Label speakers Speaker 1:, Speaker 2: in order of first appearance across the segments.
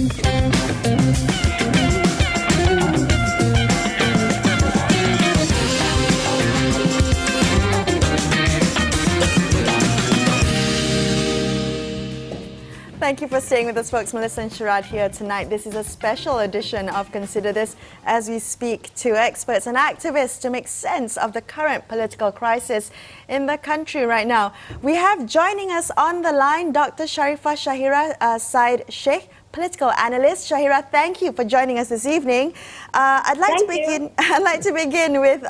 Speaker 1: Thank you for staying with us, folks. Melisa and Sharaad here tonight. This is a special edition of Consider This as we speak to experts and activists to make sense of the current political crisis in the country right now. We have joining us on the line Dr. Sharifah, Syahirah, Syed, Sheikh, political analyst. Syahirah, thank you for joining us this evening. I'd like to begin with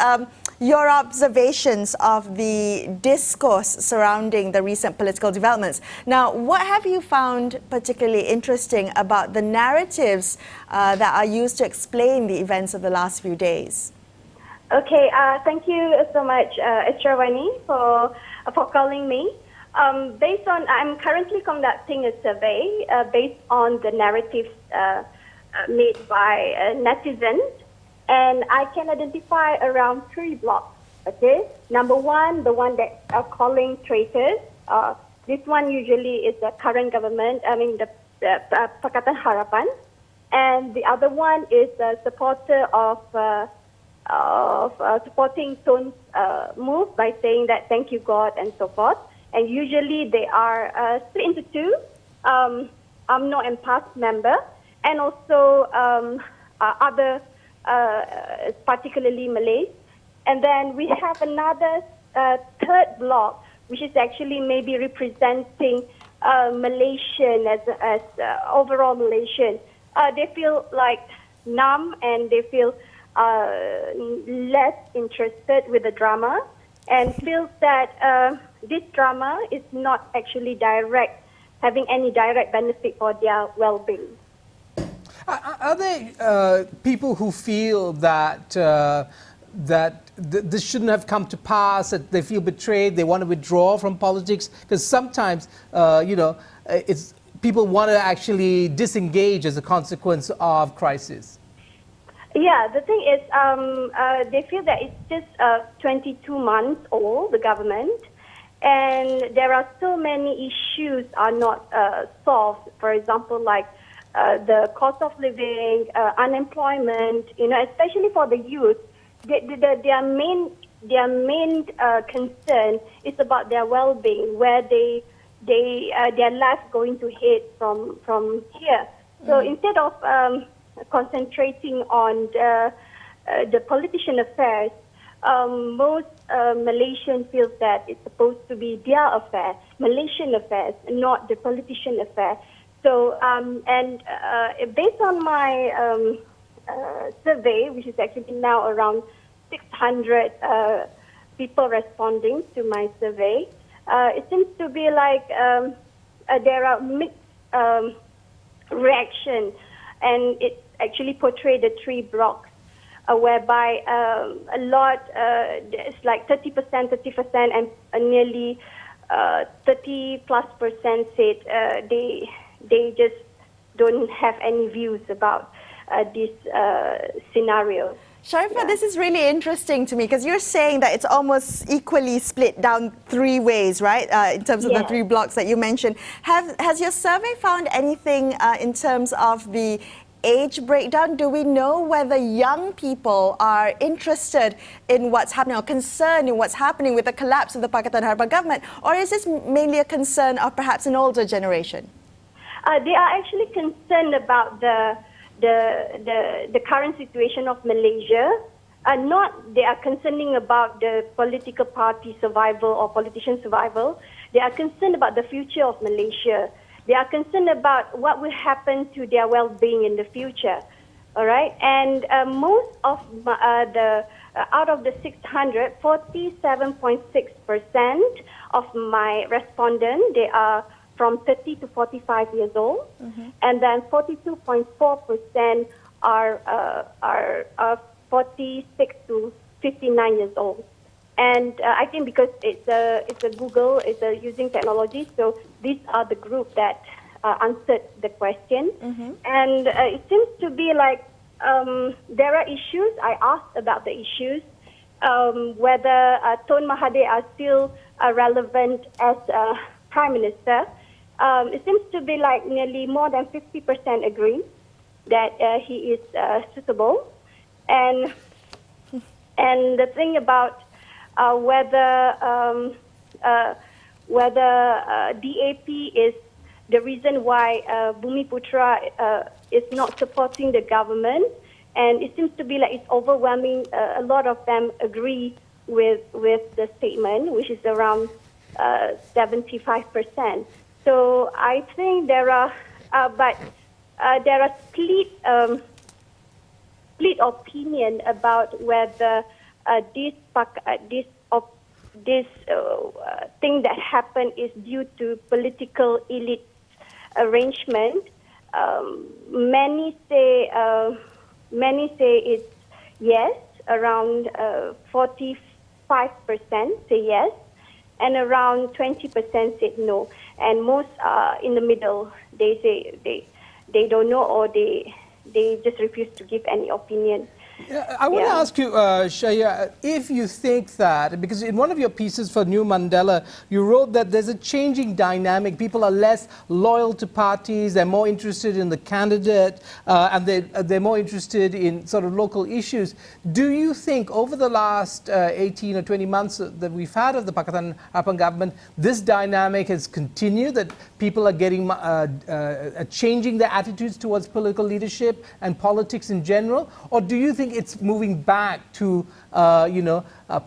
Speaker 1: your observations of the discourse surrounding the recent political developments. Now, what have you found particularly interesting about the narratives that are used to explain the events of the last few days?
Speaker 2: Okay, thank you so much, AWANI, for calling me. I'm currently conducting a survey based on the narratives made by netizens. And I can identify around 3 blocks, okay? Number one, the one that are calling traitors. This one usually is the current government, the Pakatan Harapan. And the other one is a supporter of supporting Tun's move by saying that thank you God and so forth. And usually they are split into 2, UMNO and PAS member, and also other particularly Malays. And then we have another 3rd block, which is actually maybe representing Malaysian as overall Malaysian. They feel like numb and they feel less interested with the drama and feels that this drama is not actually having any direct benefit for their well-being.
Speaker 3: Are there people who feel that this shouldn't have come to pass, that they feel betrayed, they want to withdraw from politics? Because sometimes, people want to actually disengage as a consequence of crisis.
Speaker 2: Yeah, the thing is, they feel that it's just 22 months old, the government, and there are so many issues are not solved. For example, like the cost of living, unemployment, especially for the youth, their main concern is about their well-being, where their life going to head from here. So instead of concentrating on the politician affairs, most Malaysians feel that it's supposed to be their affair, Malaysian affairs, not the politician affair. So, based on my survey, which is actually now around 600 people responding to my survey, it seems to be like there are mixed reaction, and it actually portrayed the 3 blocks, whereby a lot, it's like 30%, and nearly 30+% said they just don't have any views about this scenario.
Speaker 1: Sharifah, this is really interesting to me because you're saying that it's almost equally split down 3 ways, right? In terms of the 3 blocks that you mentioned. Has your survey found anything in terms of the age breakdown? Do we know whether young people are interested in what's happening or concerned in what's happening with the collapse of the Pakatan Harapan government? Or is this mainly a concern of perhaps an older generation?
Speaker 2: They are actually concerned about the current situation of Malaysia. They are concerning about the political party survival or politician survival. They are concerned about the future of Malaysia. They are concerned about what will happen to their well-being in the future. All right, and most of out of the 600, 47.6% of my respondents, they are from 30 to 45 years old, and then 42.4% are 46 to 59 years old. And I think because it's a Google, it's a using technology, so these are the group that answered the question. And it seems to be like there are issues. I asked about the issues, whether Tun Mahathir are still relevant as Prime Minister. it seems to be like nearly more than 50% agree that he is suitable. And the thing about whether DAP is the reason why Bumiputra is not supporting the government, and it seems to be like it's overwhelming. A lot of them agree with the statement, which is around 75%. So I think there are split opinion about whether this thing that happened is due to political elite arrangement. Many say it's yes, around 45% say yes, and around 20% said no, and most are in the middle. They say they don't know, or they just refuse to give any opinion.
Speaker 3: I want to ask you, Shaya, if you think that, because in one of your pieces for New Mandela, you wrote that there's a changing dynamic. People are less loyal to parties, they're more interested in the candidate, and they're more interested in sort of local issues. Do you think over the last 18 or 20 months that we've had of the Pakatan Harapan government, this dynamic has continued, that people are getting changing their attitudes towards political leadership and politics in general? Or do you think it's moving back to,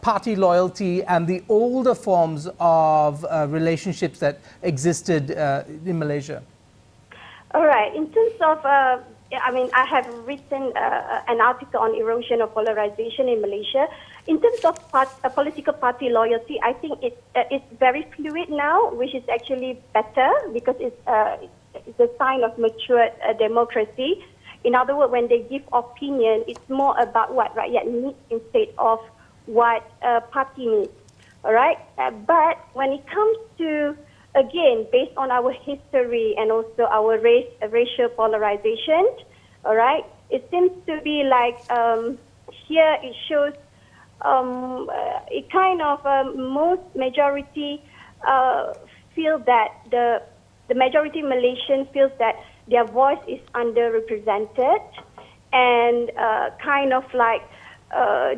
Speaker 3: party loyalty and the older forms of relationships that existed in Malaysia?
Speaker 2: All right. In terms of, I have written an article on erosion of polarization in Malaysia. In terms of political party loyalty, I think it's very fluid now, which is actually better because it's a sign of matured democracy. In other words, when they give opinion, it's more about what rakyat needs instead of what party needs. All right? But when it comes to, again, based on our history and also our racial polarization, all right, it seems to be like here it shows it kind of most majority feel that the majority Malaysian feels that their voice is underrepresented, and kind of like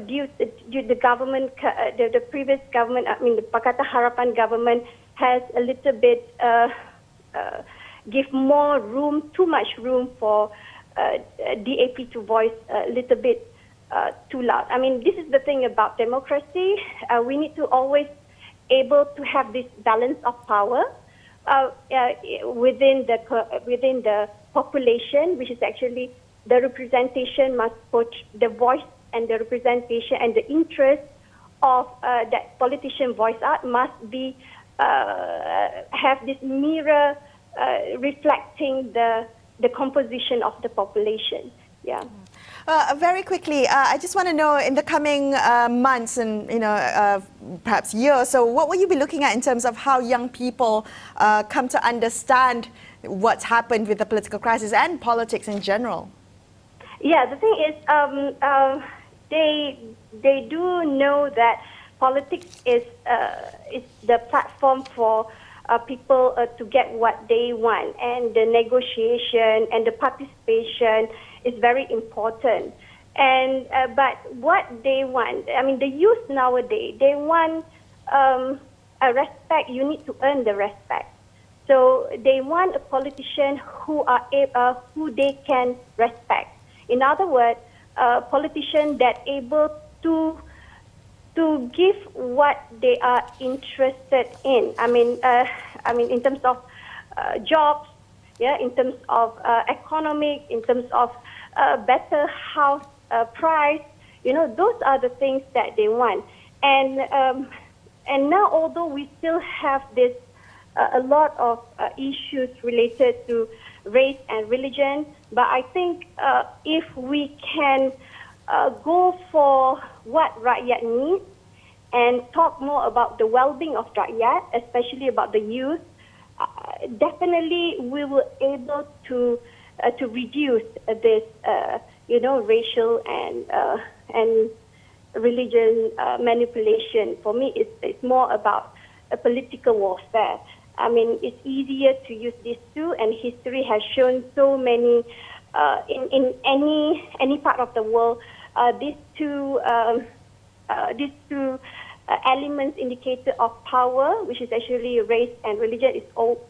Speaker 2: due the government, the previous government, the Pakatan Harapan government has a little bit give more room, too much room for DAP to voice a little bit too loud. This is the thing about democracy. We need to always able to have this balance of power. Within the population, which is actually the representation must put the voice and the representation and the interest of that politician voice out must be have this mirror reflecting the composition of the population. Yeah.
Speaker 1: Very quickly, I just want to know, in the coming months and perhaps years, so what will you be looking at in terms of how young people come to understand what's happened with the political crisis and politics in general?
Speaker 2: Yeah, the thing is, they do know that politics is the platform for people to get what they want, and the negotiation and the participation is very important. And but what they want, the youth nowadays, they want a respect. You need to earn the respect. So they want a politician who they can respect. In other words, a politician that able to give what they are interested in. In terms of jobs, yeah, in terms of economic, in terms of better house price, those are the things that they want. And now, although we still have this a lot of issues related to race and religion, but I think if we can go for what rakyat needs and talk more about the well-being of rakyat, especially about the youth, definitely we will able to reduce this, racial and religion manipulation. For me, it's more about a political warfare. it's easier to use these two, and history has shown so many, in any part of the world, these two elements indicator of power, which is actually race and religion, is all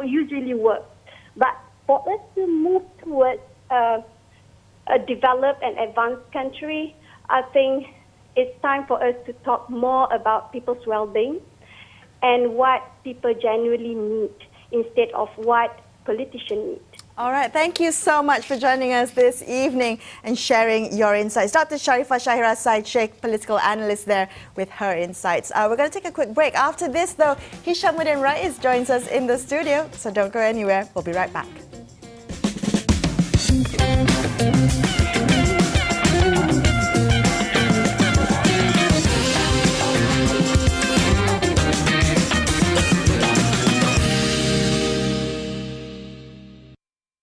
Speaker 2: usually work. But for us to move towards a developed and advanced country, I think it's time for us to talk more about people's well-being and what people genuinely need instead of what politicians need.
Speaker 1: All right, thank you so much for joining us this evening and sharing your insights. Dr. Sharifah, Syahirah, Syed, Sheikh, political analyst there with her insights. We're going to take a quick break. After this, though, Hishamuddin Rais joins us in the studio, so don't go anywhere. We'll be right back.